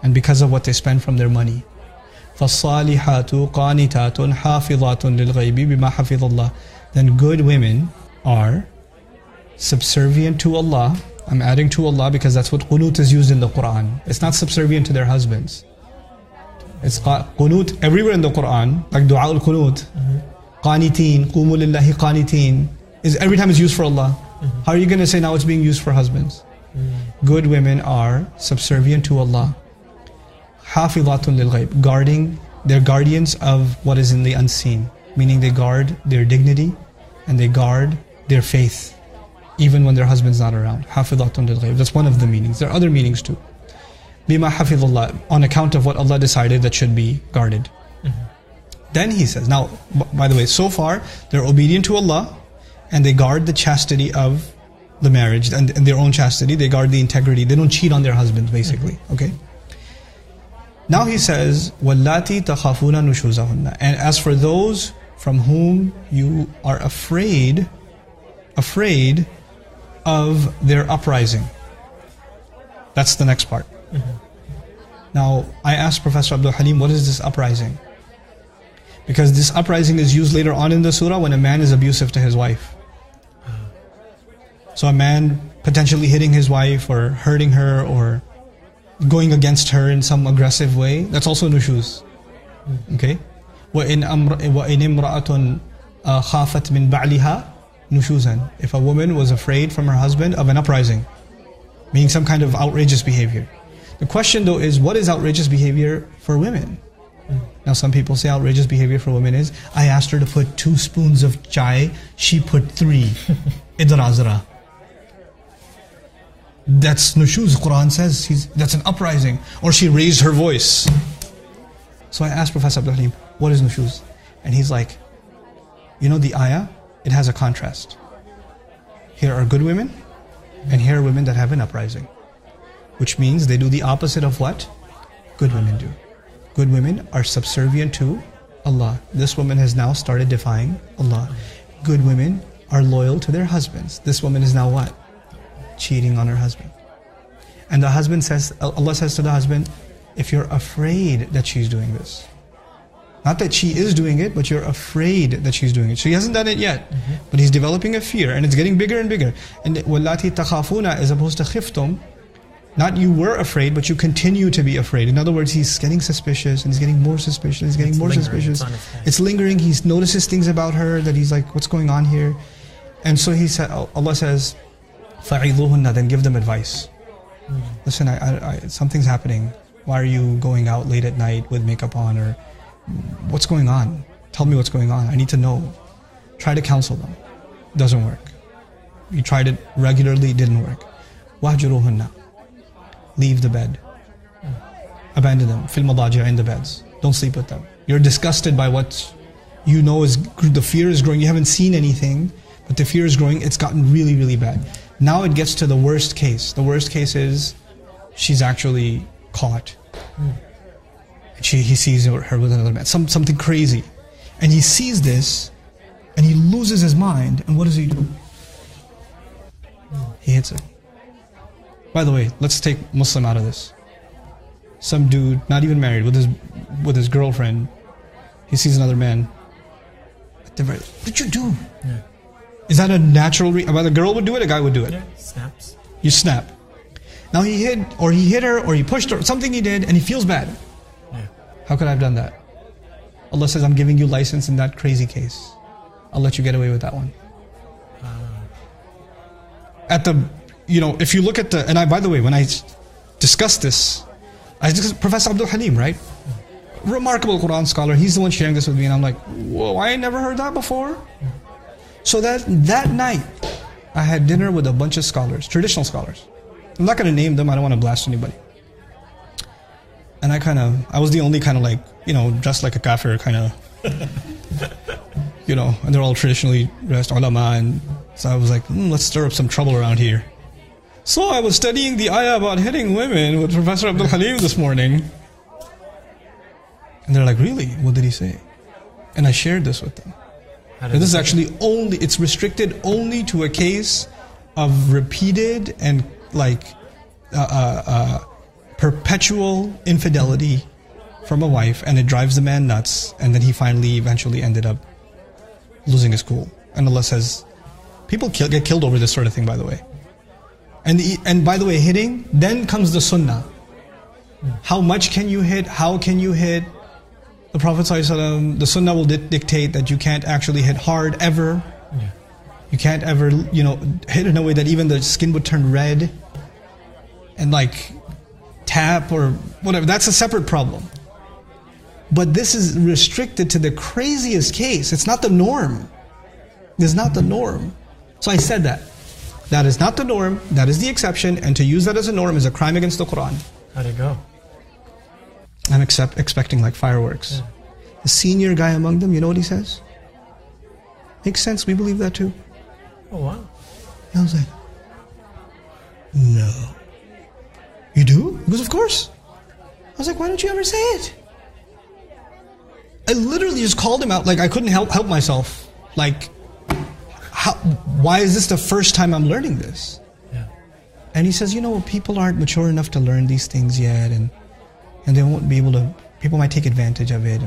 and because of what they spend from their money. فَالصَّالِحَاتُ قَانِتَاتٌ حَافِظَاتٌ لِلْغَيْبِ بِمَا حَفِظَ اللَّهِ. Then good women are subservient to Allah. I'm adding to Allah because that's what qunut is used in the Quran. It's not subservient to their husbands. It's qunut everywhere in the Quran, like dua al-qunut. Qaniteen, qumu lillahi qaniteen, is every time it's used for Allah. How are you going to say now it's being used for husbands? Good women are subservient to Allah. Hafizatun lil ghaib, they're guardians of what is in the unseen. Meaning they guard their dignity and they guard their faith, even when their husband's not around. Hafizatun lil ghaib, that's one of the meanings. There are other meanings too. Bima hafizullah, on account of what Allah decided that should be guarded. Then he says, now, by the way, so far, they're obedient to Allah and they guard the chastity of the marriage and their own chastity. They guard the integrity. They don't cheat on their husbands, basically. Okay? Now he says, وَاللَّاتِي تَخَافُونَ نُشُوزَهُنَّ. And as for those from whom you are afraid of their uprising. That's the next part. Now, I asked Professor Abdul Halim, what is this uprising? Because this uprising is used later on in the surah when a man is abusive to his wife. So a man potentially hitting his wife or hurting her or going against her in some aggressive way, that's also nushuz. Okay? وَإِنْ إِمْرَأَةٌ خَافَتْ مِنْ بَعْلِهَا نُشُوزًا. If a woman was afraid from her husband of an uprising, meaning some kind of outrageous behavior. The question though is, what is outrageous behavior for women? Now some people say outrageous behavior for women is, I asked her to put 2 spoons of chai, she put 3. Idrazra. That's nushuz. Quran says that's an uprising. Or she raised her voice. So I asked Professor Abdul Halim, what is nushuz? And he's like, you know the ayah, it has a contrast. Here are good women, and here are women that have an uprising. Which means they do the opposite of what good women do. Good women are subservient to Allah. This woman has now started defying Allah. Good women are loyal to their husbands. This woman is now what? Cheating on her husband. And the husband says, Allah says to the husband, if you're afraid that she's doing this, not that she is doing it, but you're afraid that she's doing it. She hasn't done it yet, but he's developing a fear and it's getting bigger and bigger. And وَاللَّاتِي تَخَافُونَ as opposed to khiftum, not you were afraid, but you continue to be afraid. In other words, he's getting suspicious and he's getting more suspicious, he's getting more suspicious. It's lingering, he notices things about her that he's like, what's going on here? And so he said, Allah says, فَعِذُوهُنَّ, then give them advice. Listen, something's happening. Why are you going out late at night with makeup on? Or what's going on? Tell me what's going on. I need to know. Try to counsel them. Doesn't work. You tried it regularly, didn't work. وَهْجُرُوهُنَّ, leave the bed. Abandon them. Fil madaji', in the beds. Don't sleep with them. You're disgusted by what you know is, the fear is growing. You haven't seen anything, but the fear is growing. It's gotten really, really bad. Now it gets to the worst case. The worst case is she's actually caught. He sees her with another man. Something crazy. And he sees this and he loses his mind. And what does he do? He hits her. By the way, let's take Muslim out of this. Some dude, not even married, with his girlfriend, he sees another man. What did you do? Yeah. Is that a natural a girl would do it, a guy would do it? Yeah, snaps. You snap. Now he hit her, or he pushed her, something he did, and he feels bad. Yeah. How could I have done that? Allah says, I'm giving you license in that crazy case. I'll let you get away with that one. If you look at by the way, when I discussed this, Professor Abdul Halim, right? Remarkable Quran scholar, he's the one sharing this with me, and I'm like, whoa, I ain't never heard that before. So that night, I had dinner with a bunch of scholars, traditional scholars. I'm not going to name them, I don't want to blast anybody. And I was the only dressed like a kafir and they're all traditionally dressed ulama, and so I was like, let's stir up some trouble around here. So I was studying the ayah about hitting women with Professor Abdul Halim this morning. And they're like, really? What did he say? And I shared this with them. This is actually it's restricted only to a case of repeated and perpetual infidelity from a wife, and it drives the man nuts, and then he finally eventually ended up losing his cool. And Allah says, people get killed over this sort of thing, by the way. And by the way, hitting, then comes the sunnah. How much can you hit? How can you hit? The Prophet ﷺ, the sunnah will dictate that you can't actually hit hard ever. Yeah. You can't ever, hit in a way that even the skin would turn red. And like tap or whatever. That's a separate problem. But this is restricted to the craziest case. It's not the norm. It's not the norm. So I said that. That is not the norm. That is the exception. And to use that as a norm is a crime against the Quran. How'd it go? I'm expecting like fireworks. Yeah. The senior guy among them, you know what he says? Makes sense. We believe that too. Oh, wow. I was like, no. You do? He goes, of course. I was like, why don't you ever say it? I literally just called him out. Like, I couldn't help myself. Like, why is this the first time I'm learning this? Yeah. And he says, people aren't mature enough to learn these things yet, and they won't be able to, people might take advantage of it.